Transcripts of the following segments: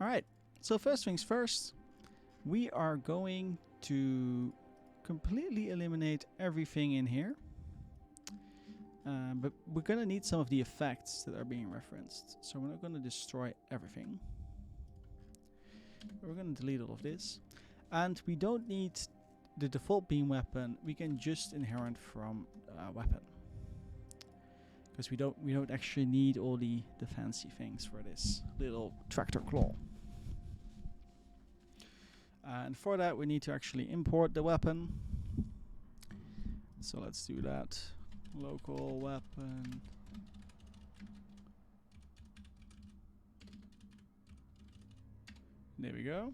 Alright, so first things first, we are going to completely eliminate everything in here. But we're going to need some of the effects that are being referenced. So we're not going to destroy everything. We're going to delete all of this. And we don't need the default beam weapon. We can just inherit from weapon. Because we don't actually need all the fancy things for this little tractor claw. And for that we need to actually import the weapon. So let's do that. Local weapon. There we go.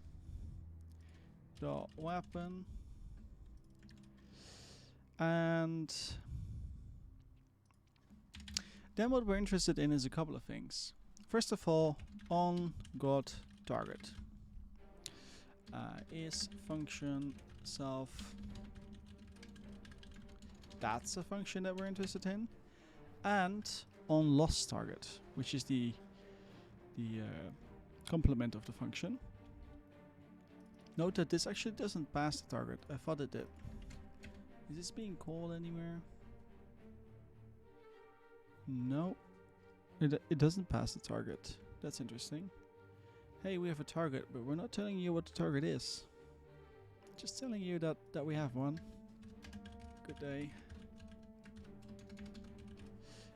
Dot weapon. And then what we're interested in is a couple of things. First of all, on got target. Is function self. That's a function that we're interested in. And on lost target, which is the complement of the function. Note that this actually doesn't pass the target. I thought it did. Is this being called anywhere? No. It doesn't pass the target. That's interesting. Hey, we have a target, but we're not telling you what the target is. Just telling you that we have one. Good day.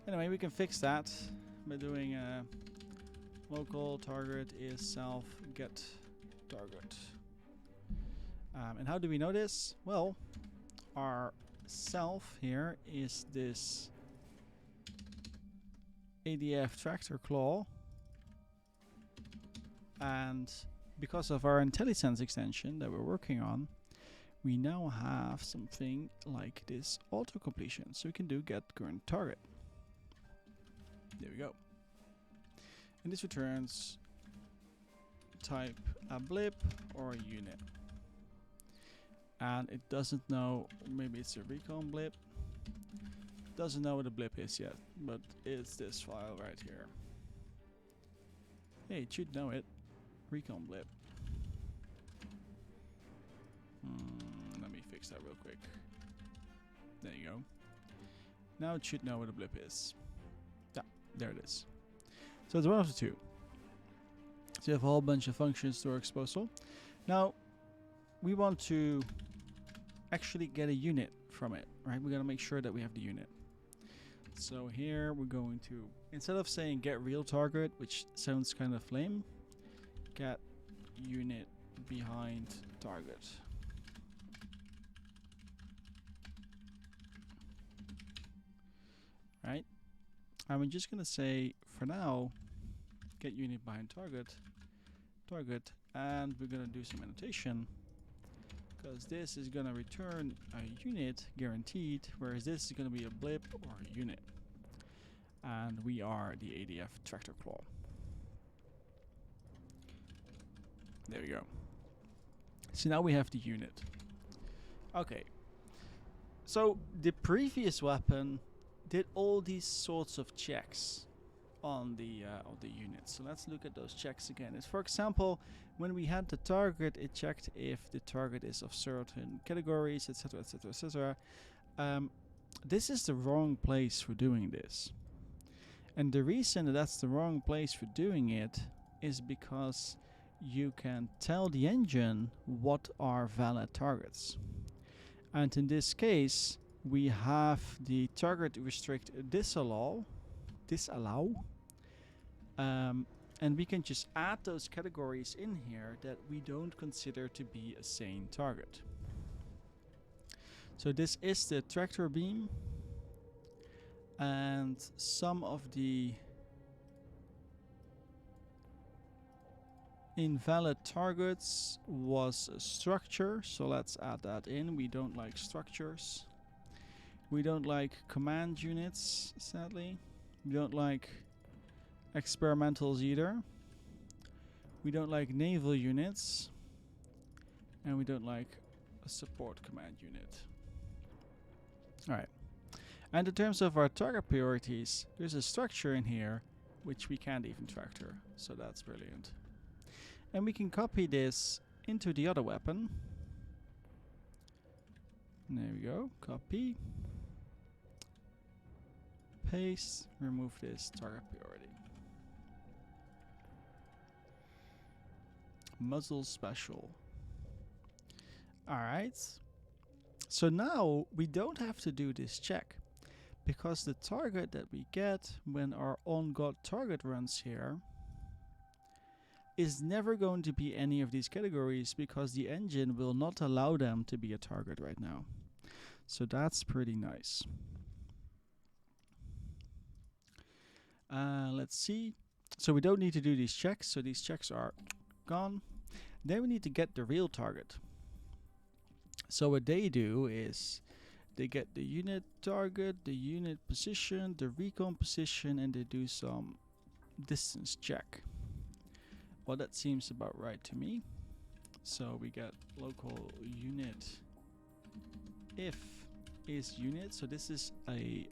Anyway, we can fix that by doing local target is self get target. And how do we know this? Well, our self here is this ADF tractor claw. And because of our IntelliSense extension that we're working on, we now have something like this auto-completion. So we can do get current target. There we go. And this returns type a blip or a unit. And it doesn't know, maybe it's a recon blip. Doesn't know what a blip is yet, but it's this file right here. Hey, it should know it. Recon blip. Let me fix that real quick. There you go. Now it should know what a blip is. Yeah, there it is. So it's one of the two. So you have a whole bunch of functions to our disposal. Now we want to actually get a unit from it, right? We gotta make sure that we have the unit. So here we're going to, instead of saying get real target, which sounds kind of lame, get unit behind target. Right? And we're just gonna say for now get unit behind target, and we're gonna do some annotation because this is gonna return a unit guaranteed, whereas this is gonna be a blip or a unit. And we are the ADF tractor claw. There we go. So now we have the unit. Okay. So the previous weapon did all these sorts of checks on the unit. So let's look at those checks again. It's, for example, when we had the target, it checked if the target is of certain categories, etc., etc., etc. This is the wrong place for doing this. And the reason that that's the wrong place for doing it is because you can tell the engine what are valid targets. And in this case, we have the target restrict disallow, and we can just add those categories in here that we don't consider to be a sane target. So this is the tractor beam, and some of the invalid targets was a structure, so let's add that in. We don't like structures. We don't like command units, sadly. We don't like experimentals either. We don't like naval units. And we don't like a support command unit. Alright. And in terms of our target priorities, there's a structure in here which we can't even tractor. So that's brilliant. And we can copy this into the other weapon. There we go. Copy. Paste. Remove this target priority. Muzzle special. Alright. So now we don't have to do this check, because the target that we get when our on-god target runs here is never going to be any of these categories, because the engine will not allow them to be a target right now. So that's pretty nice. Let's see. So we don't need to do these checks, so these checks are gone. Then we need to get the real target. So what they do is they get the unit target, the unit position, the recon position, and they do some distance check. Well, that seems about right to me. So we get local unit if is unit. So this is a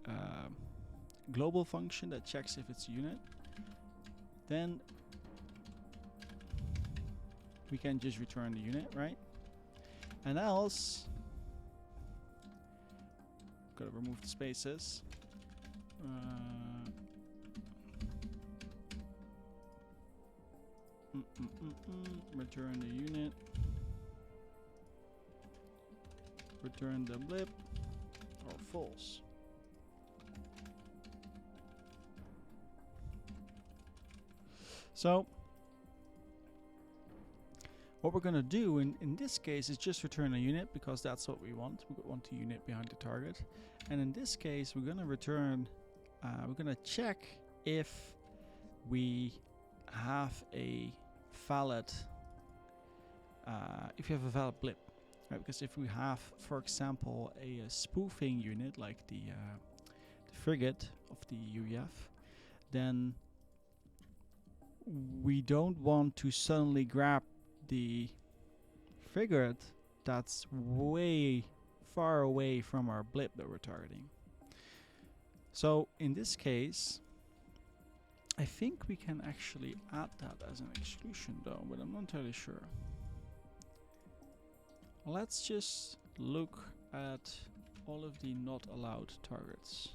global function that checks if it's a unit. Then we can just return the unit, right? And else, gotta remove the spaces. Return the unit. Return the blip, or false. So what we're going to do in this case is just return a unit, because that's what we want. We want a unit behind the target. And in this case, we're going to return, we're going to check if we have a valid, if you have a valid blip. Right? Because if we have, for example, a spoofing unit like the frigate of the UEF, then we don't want to suddenly grab the frigate that's way far away from our blip that we're targeting. So in this case, I think we can actually add that as an exclusion though, but I'm not entirely sure. Let's just look at all of the not allowed targets.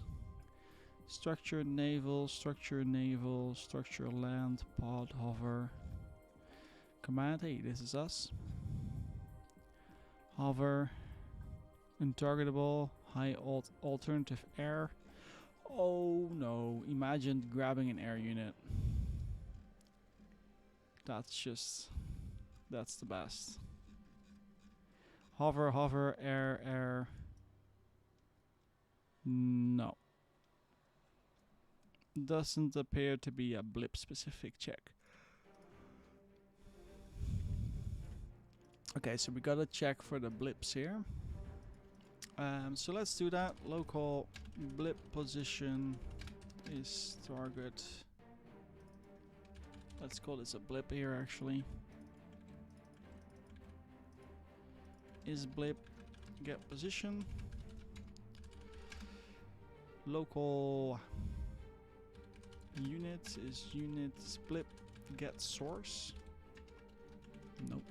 Structure naval, structure naval, structure land, pod, hover. Command, hey, this is us. Hover, untargetable, high alternative air. Oh no, imagine grabbing an air unit. That's the best. Hover, hover, air, air. No. Doesn't appear to be a blip specific check. Okay, so we gotta check for the blips here. So let's do that. Local blip position is target. Let's call this a blip here actually. Is blip get position. Local unit is unit blip get source. Nope.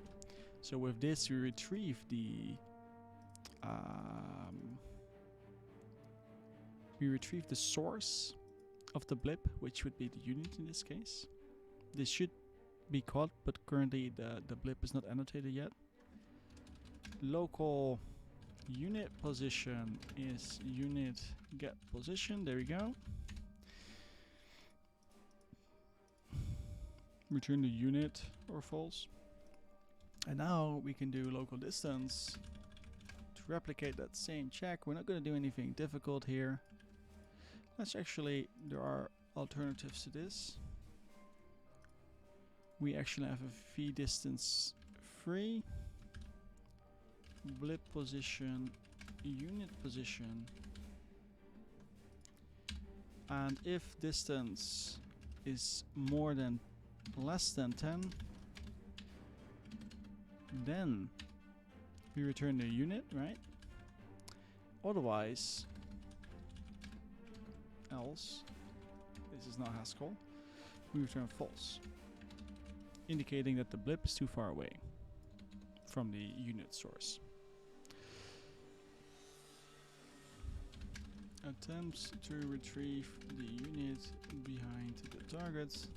So with this we retrieve the source of the blip, which would be the unit in this case. This should be caught, but currently the blip is not annotated yet. Local unit position is unit get position. There we go. Return the unit or false. And now we can do local distance to replicate that same check. We're not going to do anything difficult here. Let's actually, there are alternatives to this. We actually have a v distance free, blip position, unit position, and if distance is less than 10, then we return the unit, right? Otherwise, else, this is not Haskell, we return false. indicating that the blip is too far away from the unit source. Attempts to retrieve the unit behind the target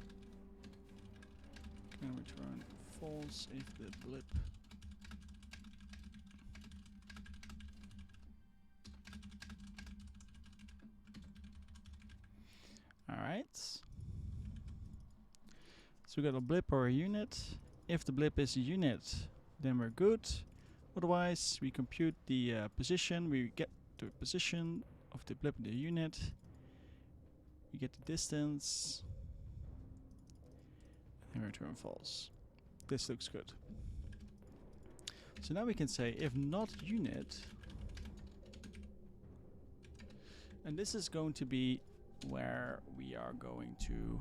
can return false if the blip Alright. So we got a blip or a unit. If the blip is a unit, then we're good. Otherwise, we compute the position. We get the position of the blip in the unit. We get the distance. And return false. This looks good. So now we can say if not unit, and this is going to be where we are going to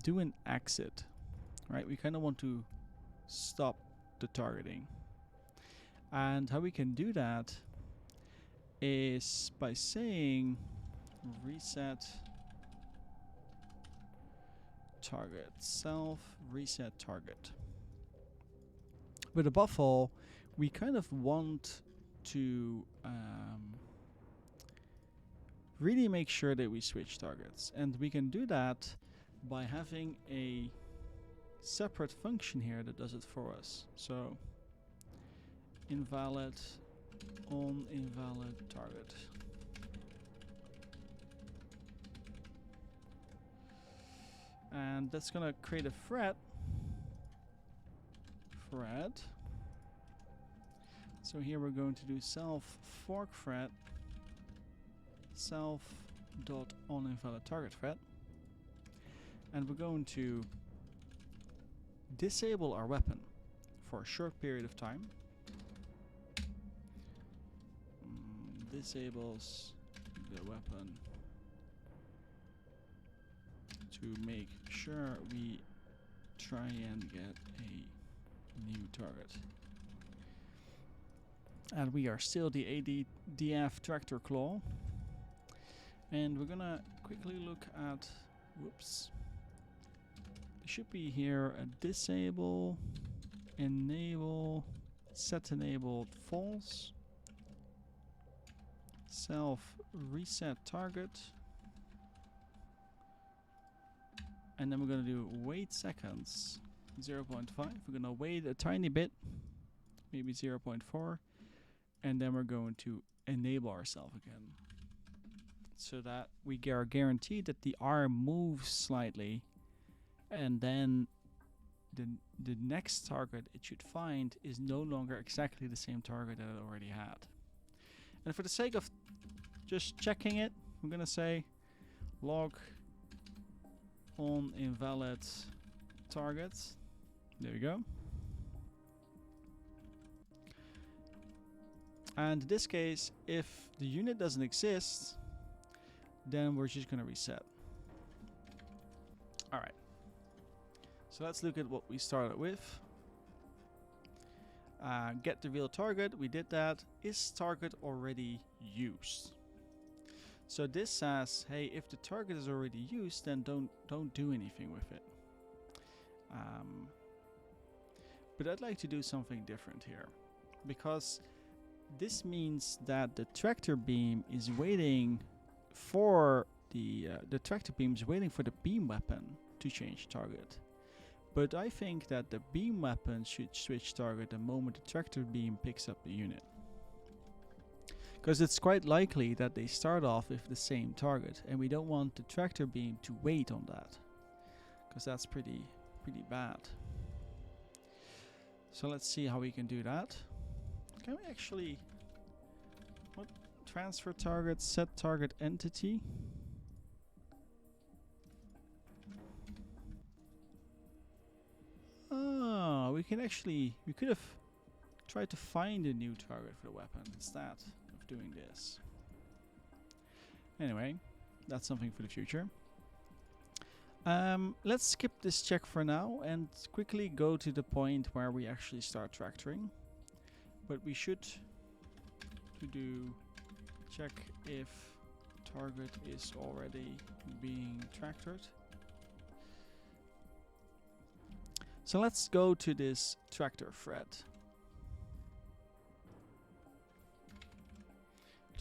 do an exit, right? We kind of want to stop the targeting. And how we can do that is by saying reset target, self reset target. But above all, we kind of want to really make sure that we switch targets. And we can do that by having a separate function here that does it for us. So invalid on invalid target. And that's gonna create a thread. So here we're going to do self fork thread self dot on invalid target thread, and we're going to disable our weapon for a short period of time. Disables the weapon to make sure we try and get a new target. And we are still the ADDF tractor claw. And we're gonna quickly look at, whoops. There should be here a disable, enable, set enabled false, self reset target. And then we're gonna do wait seconds, 0.5. We're gonna wait a tiny bit, maybe 0.4. And then we're going to enable ourselves again, so that we are guaranteed that the arm moves slightly, and then the next target it should find is no longer exactly the same target that it already had. And for the sake of just checking it, I'm gonna say log on invalid targets. There we go. And in this case, if the unit doesn't exist, then we're just going to reset. Alright. So let's look at what we started with. Get the real target. We did that. Is target already used? So this says, hey, if the target is already used, then don't do anything with it. But I'd like to do something different here, because this means that the tractor beam is waiting for the tractor beam is waiting for the beam weapon to change target. But I think that the beam weapon should switch target the moment the tractor beam picks up the unit, because it's quite likely that they start off with the same target, and we don't want the tractor beam to wait on that, because that's pretty bad. So let's see how we can do that. Can we actually transfer target, set target entity? Oh, we could have tried to find a new target for the weapon instead of doing this. Anyway, that's something for the future. Let's skip this check for now and quickly go to the point where we actually start tractoring. But we should do check if target is already being tractored. So let's go to this tractor thread.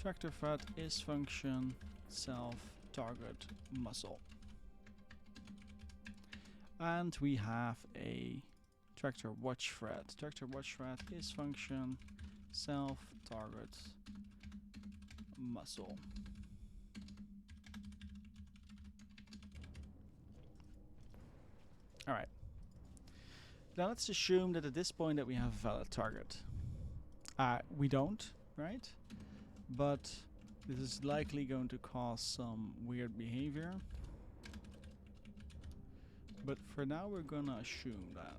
Tractor thread is function self target muzzle. And we have a tractor watch thread. Tractor watch thread is function self target muzzle. Alright. Now let's assume that at this point that we have a valid target. We don't, right? But this is likely going to cause some weird behavior. But for now we're gonna assume that.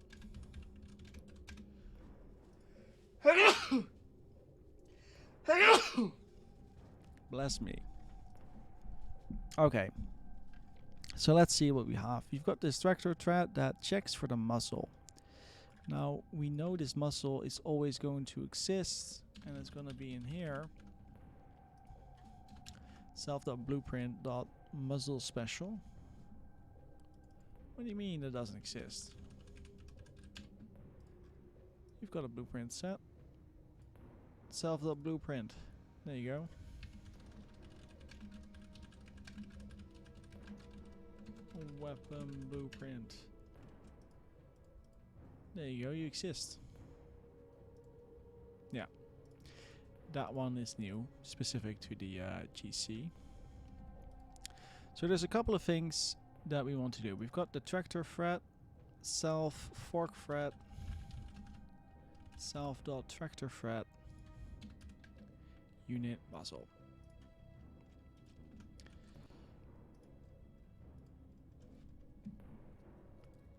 Bless me. Okay. So let's see what we have. You've got this tractor thread that checks for the muzzle. Now we know this muzzle is always going to exist, and it's going to be in here. Self.blueprint.muzzle special. What do you mean it doesn't exist? You've got a blueprint set. Self.blueprint. There you go. Weapon blueprint. There you go, you exist. Yeah. That one is new, specific to the GC. So there's a couple of things that we want to do. We've got the tractor thread, self fork thread, self.tractor thread, unit muzzle.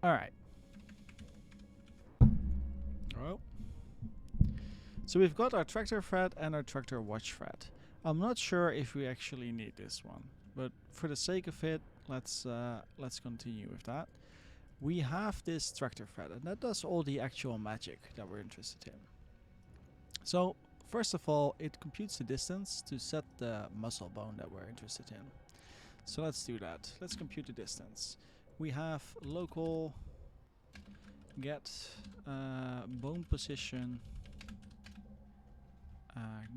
Alright. Well, so we've got our tractor thread and our tractor watch thread. I'm not sure if we actually need this one, but for the sake of it, let's continue with that. We have this tractor thread, and that does all the actual magic that we're interested in. So first of all, it computes the distance to set the muzzle bone that we're interested in. So let's do that. Let's compute the distance. We have local get bone position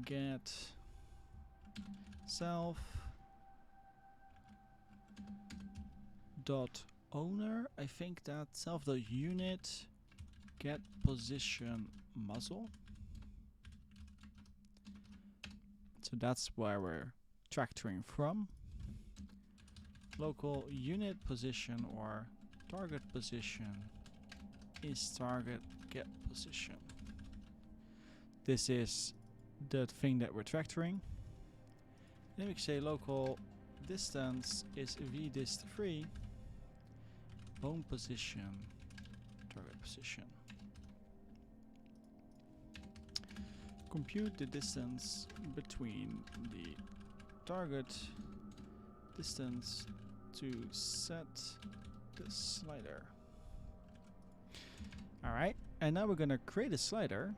get self dot owner. I think that self dot unit get position muzzle. So that's where we're tractoring from. Local unit position or target position is target get position. This is the thing that we're tractoring. Then we can say local distance is vdist3 bone position target position. Compute the distance between the target distance to set the slider. Alright, and now we're going to create a slider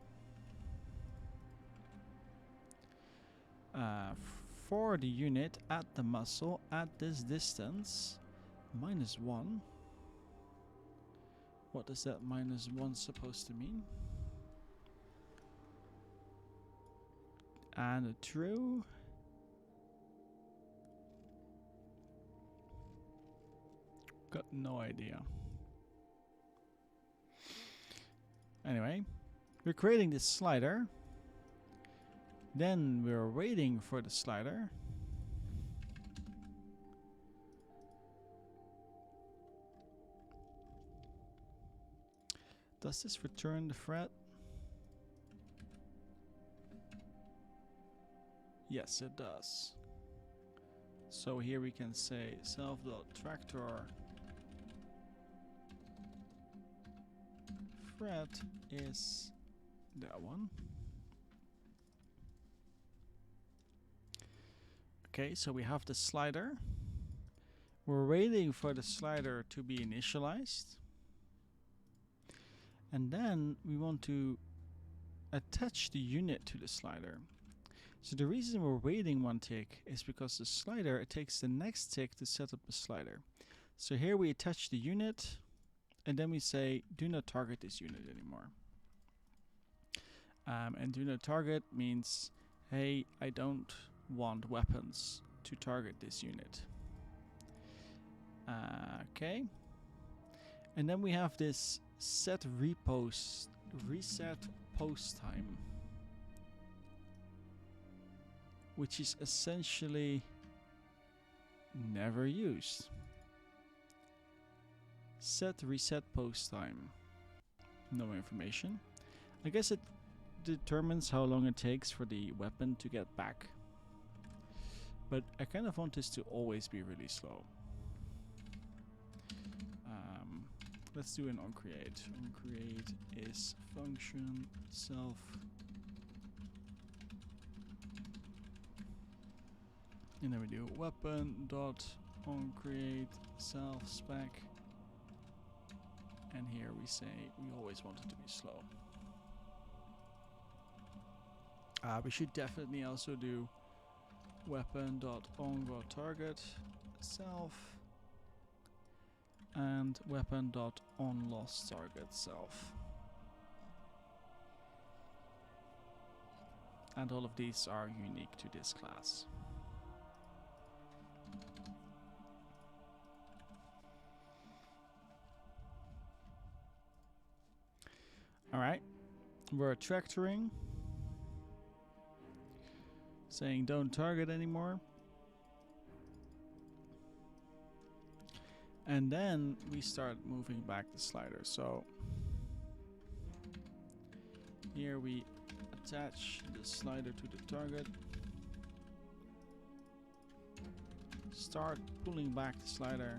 for the unit at the muzzle at this distance -1. What is that -1 supposed to mean? And a true. Got no idea. Anyway, we're creating this slider. Then we're waiting for the slider. Does this return the thread? Yes, it does. So here we can say self.tractor thread is that one. Okay, so we have the slider. We're waiting for the slider to be initialized. And then we want to attach the unit to the slider. So the reason we're waiting one tick is because the slider, it takes the next tick to set up the slider. So here we attach the unit, And then we say, do not target this unit anymore. And do not target means, hey, I don't want weapons to target this unit. Okay. And then we have this reset post time, which is essentially never used. Set reset post time. No information. I guess it determines how long it takes for the weapon to get back. But I kind of want this to always be really slow. Let's do an onCreate. onCreate is function self. And then we do weapon dot onCreate self spec. And here we say we always want it to be slow. We should definitely also do weapon.onGoTarget self and weapon.onLostTarget self. And all of these are unique to this class. Alright, we're tractoring, saying don't target anymore. And then we start moving back the slider. So here we attach the slider to the target, start pulling back the slider,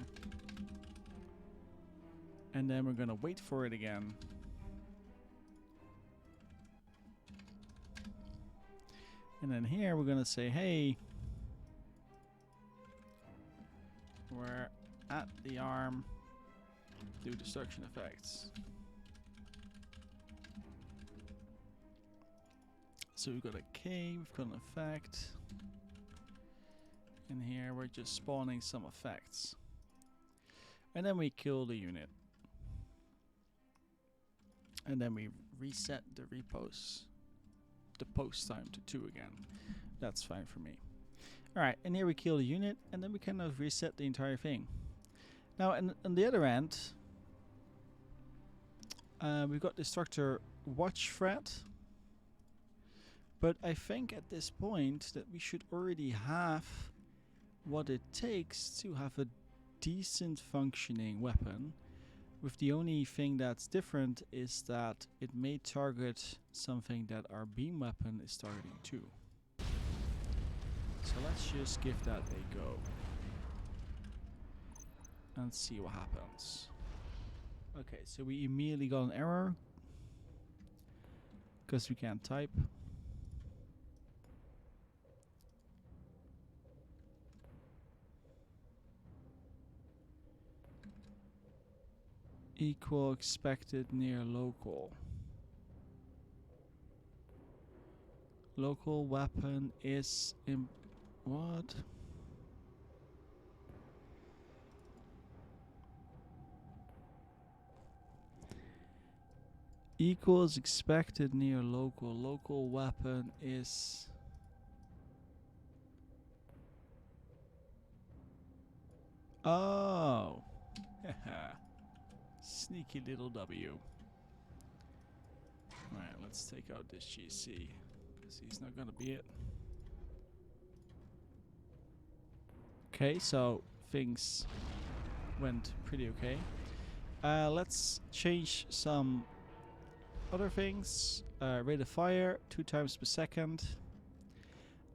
and then we're gonna wait for it again. And then here we're gonna say, hey, we're at the arm, do destruction effects. So we've got a K, we've got an effect. And here we're just spawning some effects. And then we kill the unit. And then we reset the post time to 2 again. That's fine for me. Alright, and here we kill the unit, and then we kind of reset the entire thing. Now, on the other end, we've got the structure watch thread. But I think at this point that we should already have what it takes to have a decent functioning weapon. With the only thing that's different is that it may target something that our beam weapon is targeting too. So let's just give that a go and see what happens. Okay, so we immediately got an error because we can't type. Equal expected near local. Local weapon is in what? Equals expected near local. Local weapon is oh. Sneaky little W. Alright, let's take out this GC, because he's not gonna be it. Okay, so things went pretty okay. Let's change some other things. Rate of fire 2 times per second.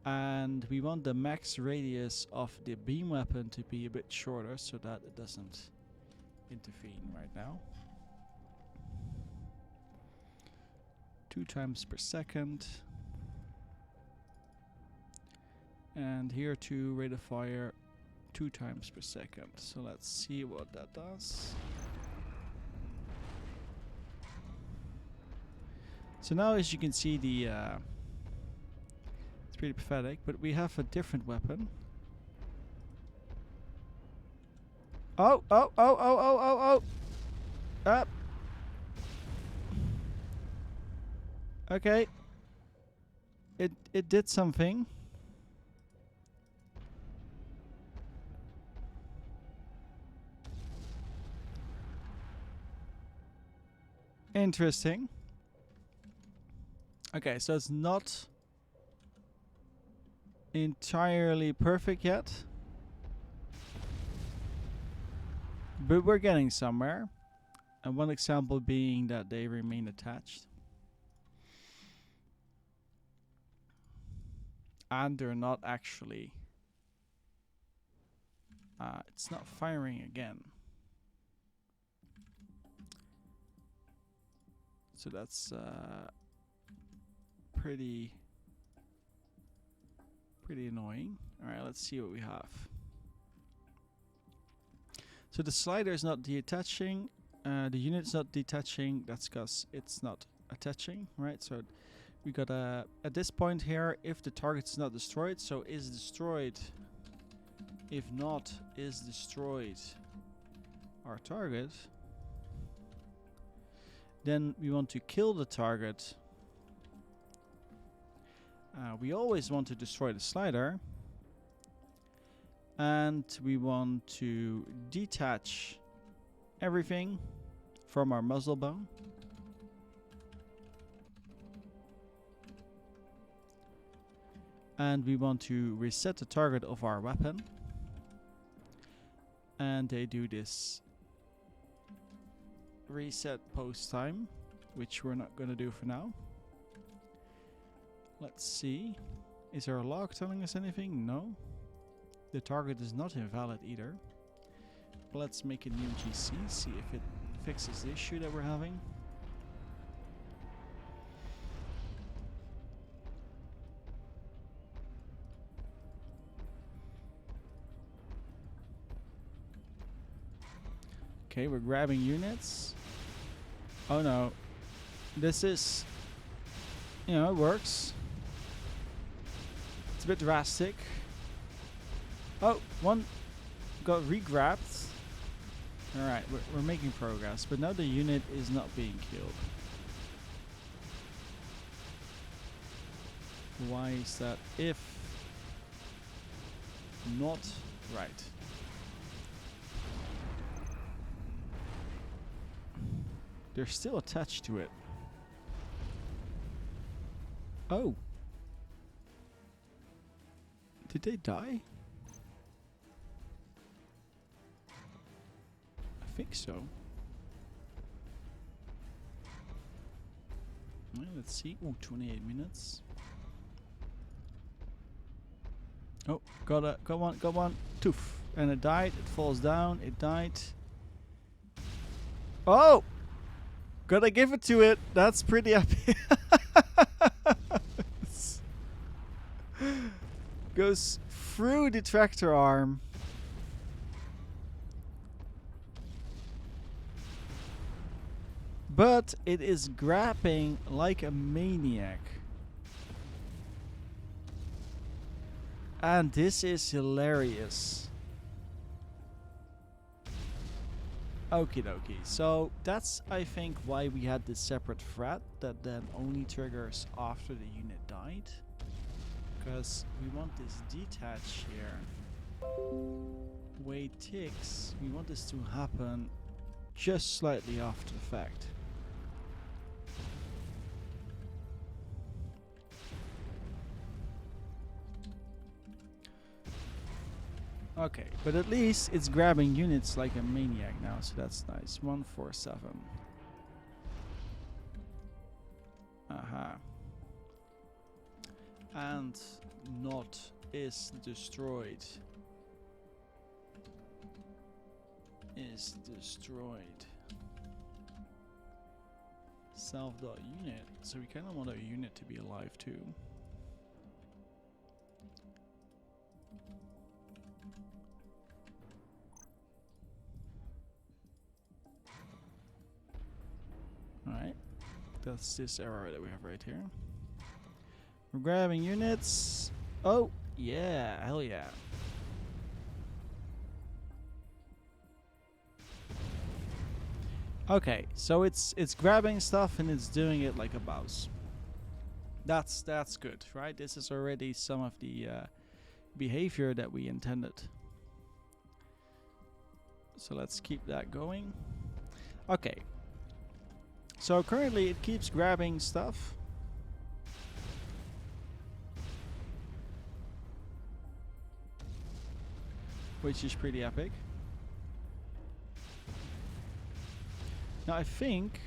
And we want the max radius of the beam weapon to be a bit shorter so that it doesn't intervene right now. 2 times per second. And here too, rate of fire 2 times per second. So let's see what that does. So now, as you can see, the it's pretty pathetic, but we have a different weapon. Oh! Up. Okay. It did something. Interesting. Okay, so it's not entirely perfect yet, but we're getting somewhere. And one example being that they remain attached. And they're not actually... it's not firing again. So that's pretty annoying. Alright, let's see what we have. So the slider is not detaching. The unit's not detaching. That's because it's not attaching, right? So we got at this point here, if the target's not destroyed, so is destroyed. If not, is destroyed our target. Then we want to kill the target. We always want to destroy the slider. And we want to detach everything from our muzzle bone. And we want to reset the target of our weapon. And they do this reset post time, which we're not going to do for now. Let's see. Is there a log telling us anything? No. The target is not invalid either. But let's make a new GC, see if it fixes the issue that we're having. Okay, we're grabbing units. Oh no. This is... You know, it works. It's a bit drastic. Oh, one got re-grabbed. Alright, we're making progress. But now the unit is not being killed. Why is that? If not right. They're still attached to it. Oh. Did they die? I think so. Well, let's see. Ooh, 28 minutes. Oh, got one. Toof. And it died. It falls down. It died. Oh! Gotta give it to it. That's pretty epic. Goes through the tractor arm. But it is grabbing like a maniac. And this is hilarious. Okie dokie. So that's, I think, why we had this separate thread that then only triggers after the unit died. Because we want this detach here. Way ticks. We want this to happen just slightly after the fact. Okay, but at least it's grabbing units like a maniac now, so that's nice. 147. Aha. And not is destroyed. Is destroyed. Self.unit. So we kind of want our unit to be alive too. Alright, that's this error that we have right here. We're grabbing units. Oh, yeah, hell yeah. Okay, so it's grabbing stuff and it's doing it like a mouse. That's good, right? This is already some of the behavior that we intended. So let's keep that going. Okay. So currently it keeps grabbing stuff. Which is pretty epic. Now I think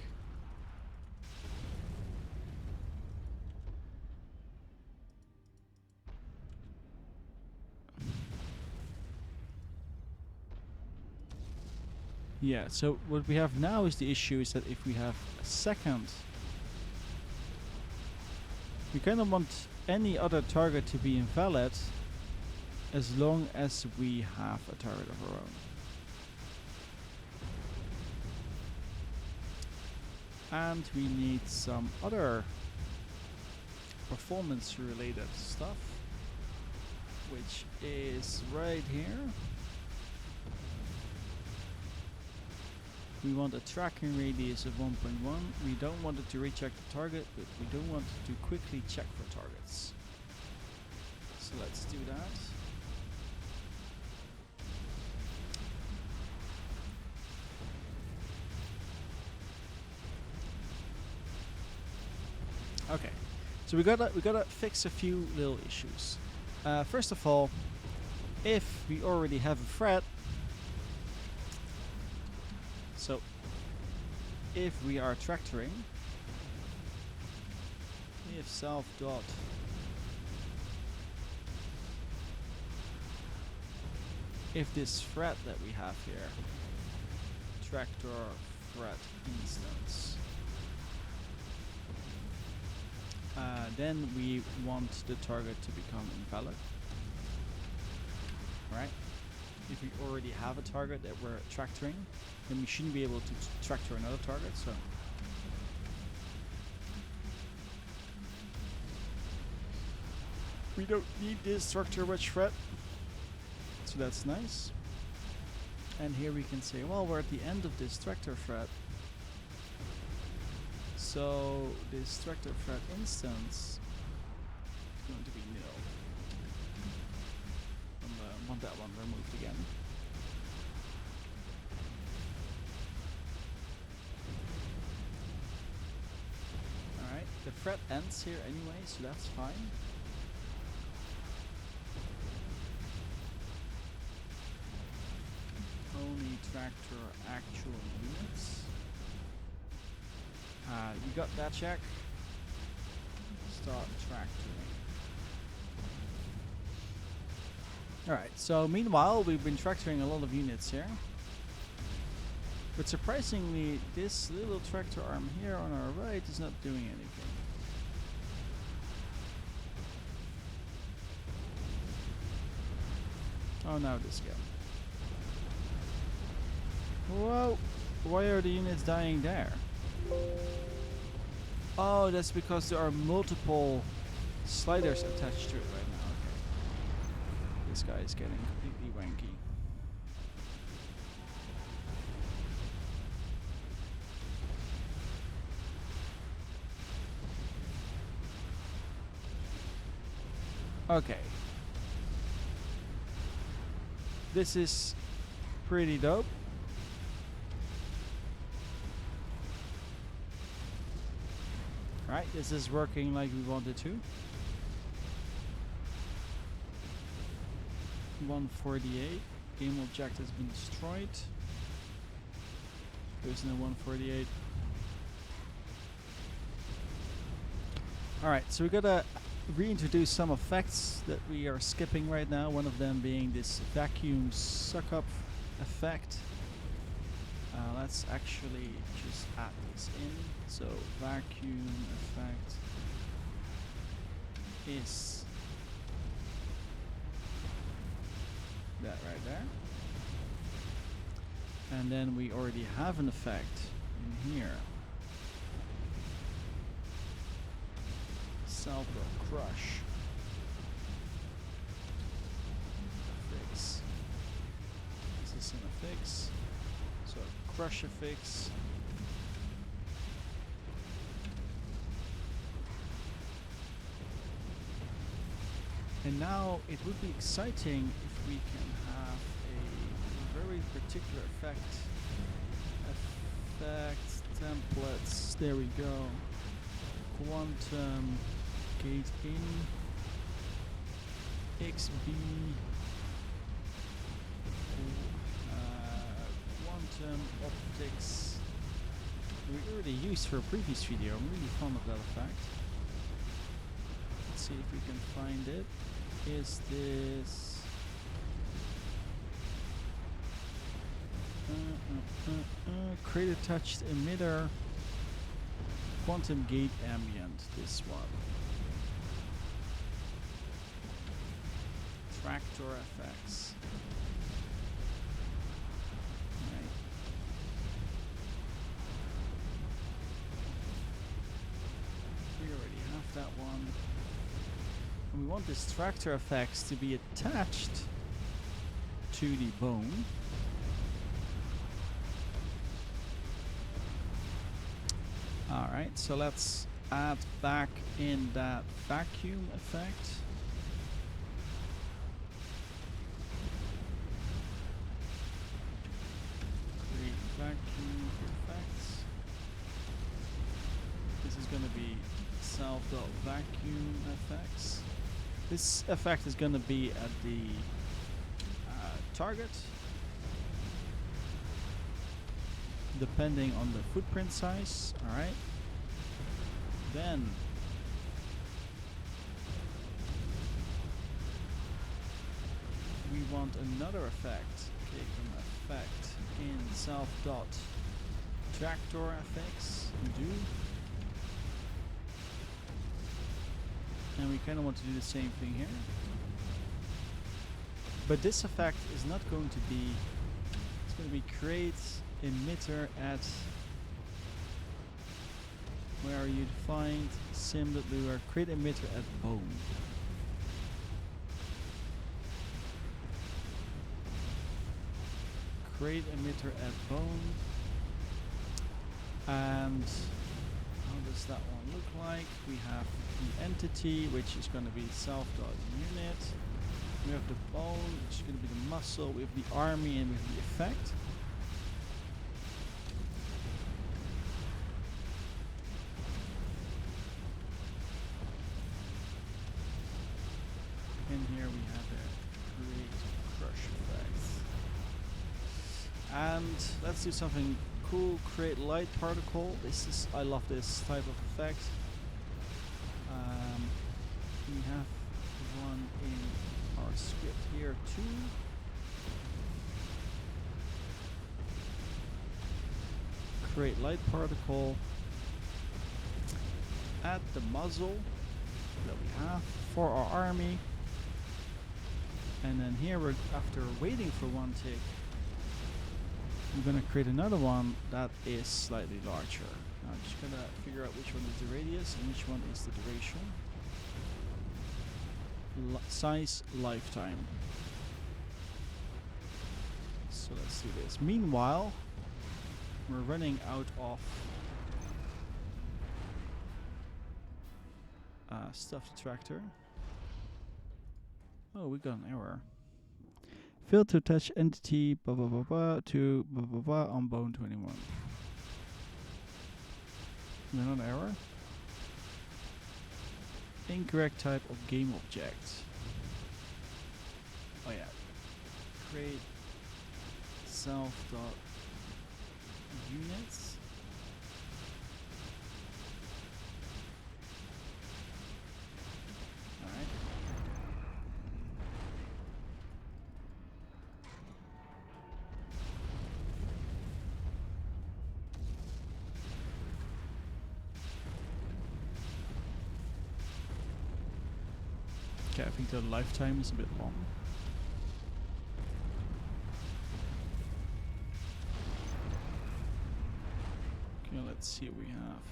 yeah, so what we have now is the issue is that if we have a second, we kind of want any other target to be invalid as long as we have a target of our own. And we need some other performance related stuff, which is right here. We want a tracking radius of 1.1. We don't want it to recheck the target, but we don't want it to quickly check for targets. So let's do that. Okay, so we gotta fix a few little issues. First of all, if we already have a thread, so if we are tractoring, if self dot if this thread that we have here, tractor thread instance, then we want the target to become invalid, right? If we already have a target that we're tractoring, then we shouldn't be able to tractor another target. So we don't need this tractor wedge thread, so that's nice. And here we can say, well, we're at the end of this tractor thread. So this tractor thread instance is going to be nil. And want that one removed again. Alright, the thread ends here anyway, so that's fine. Only tractor actual units. You got that check. Start tractoring. Alright, so meanwhile we've been tractoring a lot of units here. But surprisingly, this little tractor arm here on our right is not doing anything. Oh, now this guy. Whoa! Why are the units dying there? Oh, that's because there are multiple sliders attached to it right now. Okay. This guy is getting completely wanky. Okay. This is pretty dope. Right, this is working like we wanted to. 148. Game object has been destroyed. There's no 148. Alright, so we gotta reintroduce some effects that we are skipping right now. One of them being this vacuum suck up effect. Let's actually just add this in. So vacuum effect is that right there. And then we already have an effect in here. Crush. Fix. Is this an affix? So crush affix And now it would be exciting if we can have a very particular effect. Effect templates. There we go. Quantum gate in. XB. Quantum optics. We already used for a previous video. I'm really fond of that effect. Let's see if we can find it. Is this create a touched emitter quantum gate ambient, this one. Tractor FX. Right. We already have that one. And we want this tractor effects to be attached to the bone. Alright, so let's add back in that vacuum effect. Create vacuum effects. This is going to be self.vacuum effects. This effect is going to be at the target, depending on the footprint size. Alright. Then we want another effect. Click on effect in self.tractor effects. Do. And we kind of want to do the same thing here. But this effect is not going to be, it's going to be create emitter at where you find sim.lure create emitter at bone. Create emitter at bone. And how does that one look like? We have the entity, which is going to be self.unit. We have the bone, which is going to be the muscle. We have the army, and we have the effect. And here we have a create crush effect. And let's do something cool. Create light particle. This is, I love this type of effect. We have one in our script here too. Create light particle at the muzzle that we have for our army. And then here we're, after waiting for one tick, we're going to create another one that is slightly larger. Now I'm just going to figure out which one is the radius and which one is the duration. Size, lifetime. So let's do this. Meanwhile, we're running out of stuff to tractor. Oh, we got an error. Failed to attach entity blah blah blah blah to blah blah blah on bone 21. Is there an error? Incorrect type of game object. Oh yeah. Create self dot units. Alright. Okay, I think the lifetime is a bit long. Okay, let's see what we have.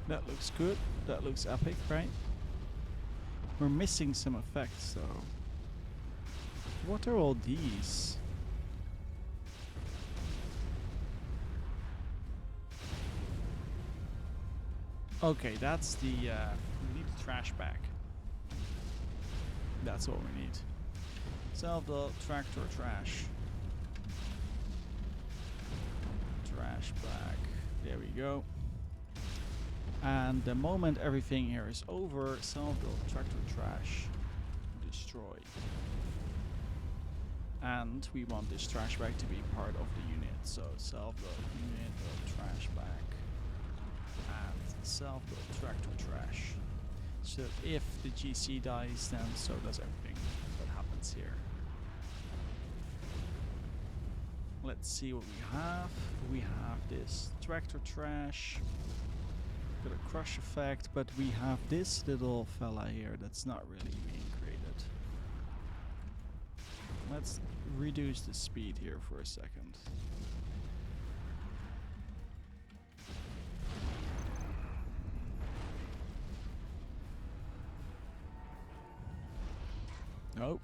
That looks good. That looks epic, right? We're missing some effects though. What are all these? Okay, that's the, we need the trash bag. That's what we need. Sell the tractor trash. Trash bag. There we go. And the moment everything here is over, sell the tractor trash. Destroy. And we want this trash bag to be part of the unit. So sell the unit of trash bag. And sell the tractor trash. So if the GC dies, then so does everything that happens here. Let's see what we have. We have this tractor trash. Got a crush effect, but we have this little fella here that's not really being created. Let's reduce the speed here for a second. Nope.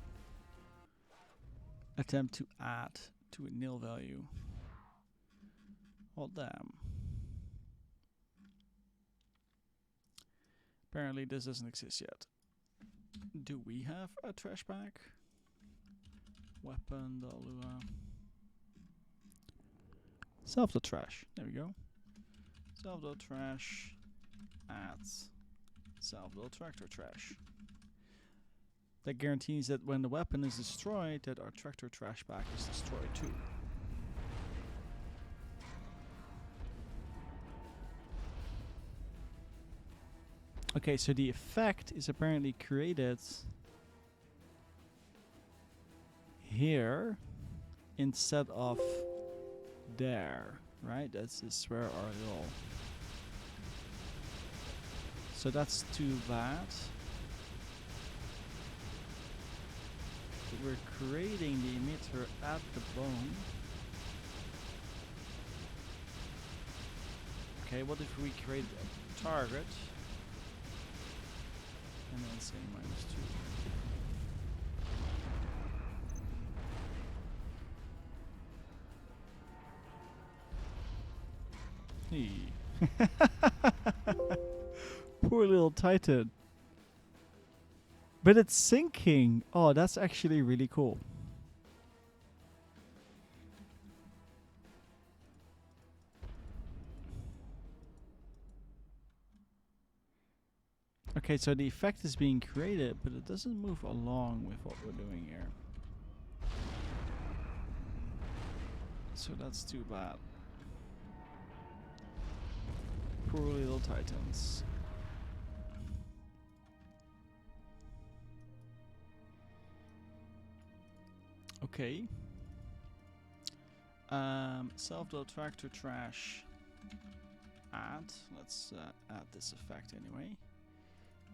Attempt to add to a nil value. Well, damn. Apparently this doesn't exist yet. Do we have a trash bag? Weapon, the lure. Self the trash. There we go. Self the trash. Add. Self the tractor trash. That guarantees that when the weapon is destroyed, that our tractor trash bag is destroyed too. Okay, so the effect is apparently created here instead of there, right? This is where our little... So that's too bad. We're creating the emitter at the bone. Okay, what if we create a target and then say -2? Hey. Poor little Titan. But it's sinking. Oh, that's actually really cool. Okay, so the effect is being created, but it doesn't move along with what we're doing here. So that's too bad. Poor little Titans. Okay. Self-build tractor trash. Add. Let's add this effect anyway.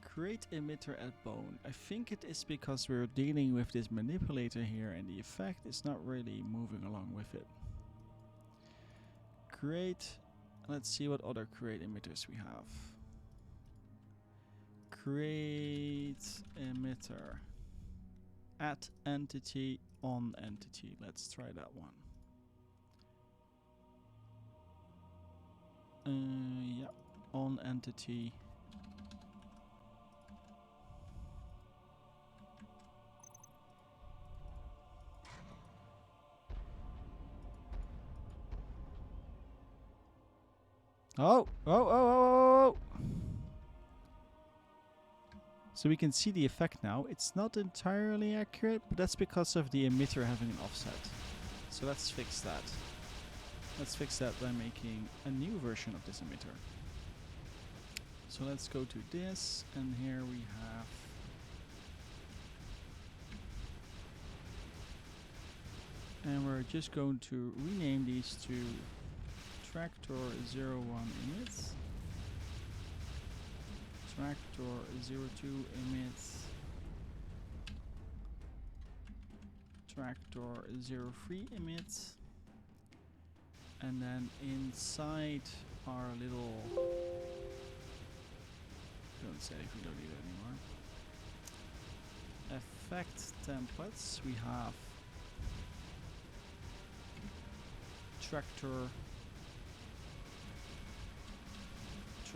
Create emitter at bone. I think it is because we're dealing with this manipulator here and the effect is not really moving along with it. Create. Let's see what other create emitters we have. Create emitter. At entity on entity. Let's try that one. Yeah, on entity. Oh. So we can see the effect now. It's not entirely accurate, but that's because of the emitter having an offset. So let's fix that. Let's fix that by making a new version of this emitter. So let's go to this, and here we have and we're just going to rename these to Tractor 01 emits, Tractor 02 emits, Tractor 03 emits, and then inside our little, don't save, we don't need it anymore, effect templates, we have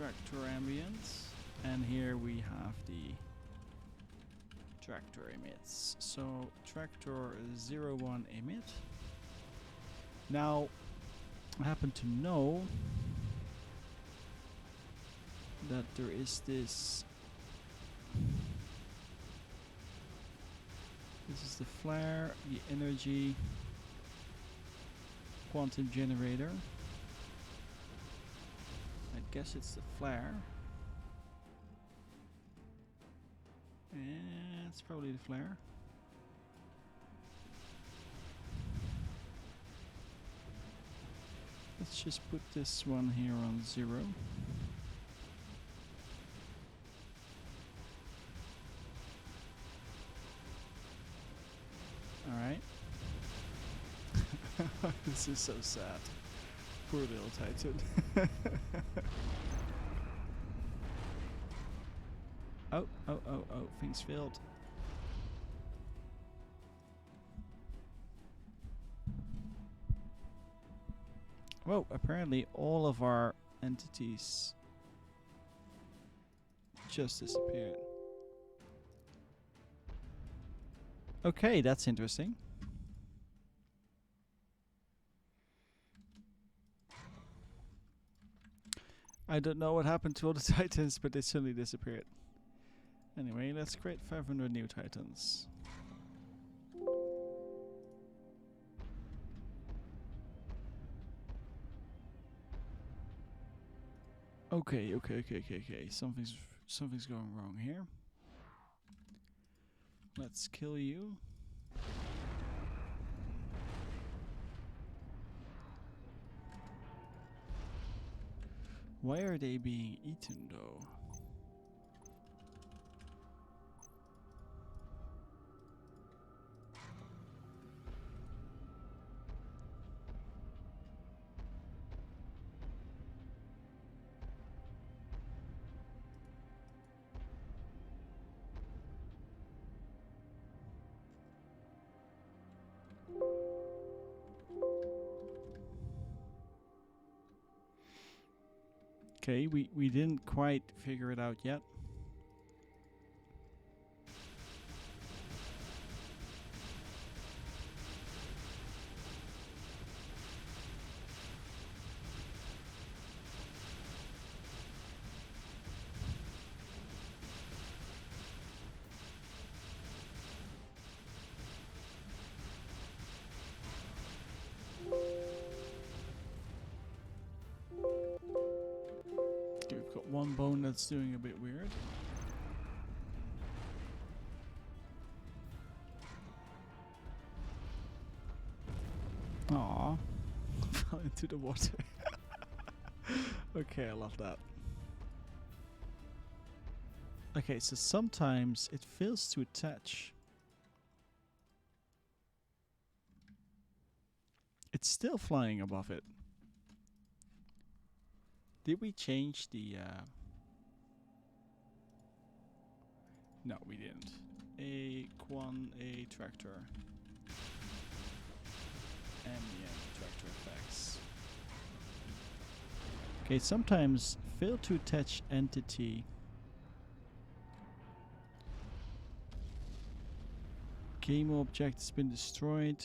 tractor ambience, and here we have the tractor emits. So tractor 01 emit. Now I happen to know that there is this. This is the flare, the energy quantum generator. I guess it's the flare. And it's probably the flare. Let's just put this one here on 0. Alright. This is so sad. Poor little Titan. Oh, things failed. Whoa, apparently all of our entities just disappeared. Okay, that's interesting. I don't know what happened to all the Titans, but they suddenly disappeared. Anyway, let's create 500 new Titans. Okay. Something's going wrong here. Let's kill you. Why are they being eaten though? Okay, we didn't quite figure it out yet. We've got one bone that's doing a bit weird. Aww. Fell into the water. Okay, I love that. Okay, so sometimes it fails to attach. It's still flying above it. Did we change the... No, we didn't. A tractor. Ambient tractor effects. Okay, sometimes fail to attach entity. Game object has been destroyed.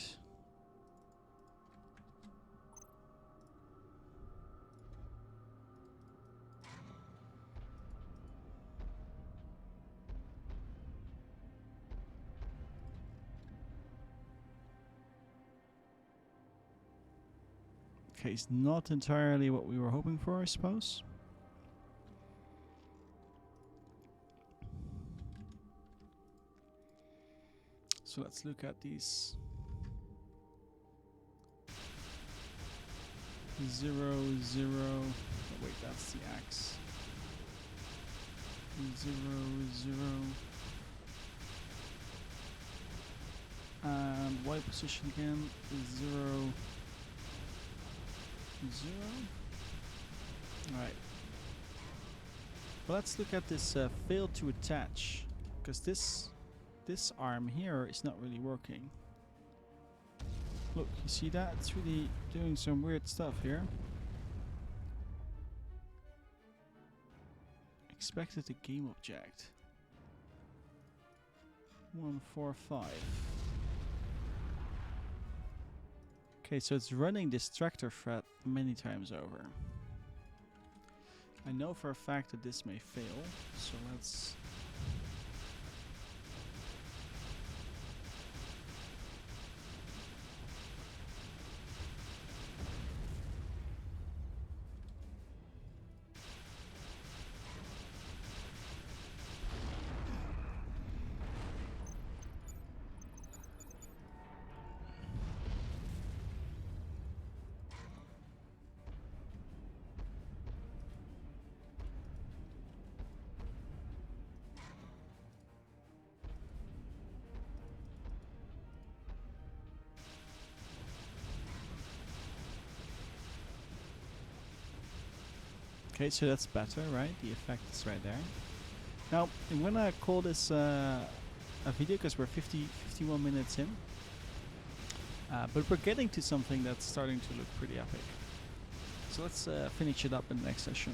Okay, it's not entirely what we were hoping for, I suppose. So let's look at these. 0, 0. Oh wait, that's the axe. 0, 0. And Y position again. 0. 0. Alright. Well, let's look at this fail to attach, because this arm here is not really working. Look, you see that? It's really doing some weird stuff here. expected the game object. 145. Okay, so it's running this tractor thread many times over. I know for a fact that this may fail, so let's... Okay, so that's better, right? The effect is right there. Now, I'm gonna call this a video because we're 51 minutes in. But we're getting to something that's starting to look pretty epic. So let's finish it up in the next session.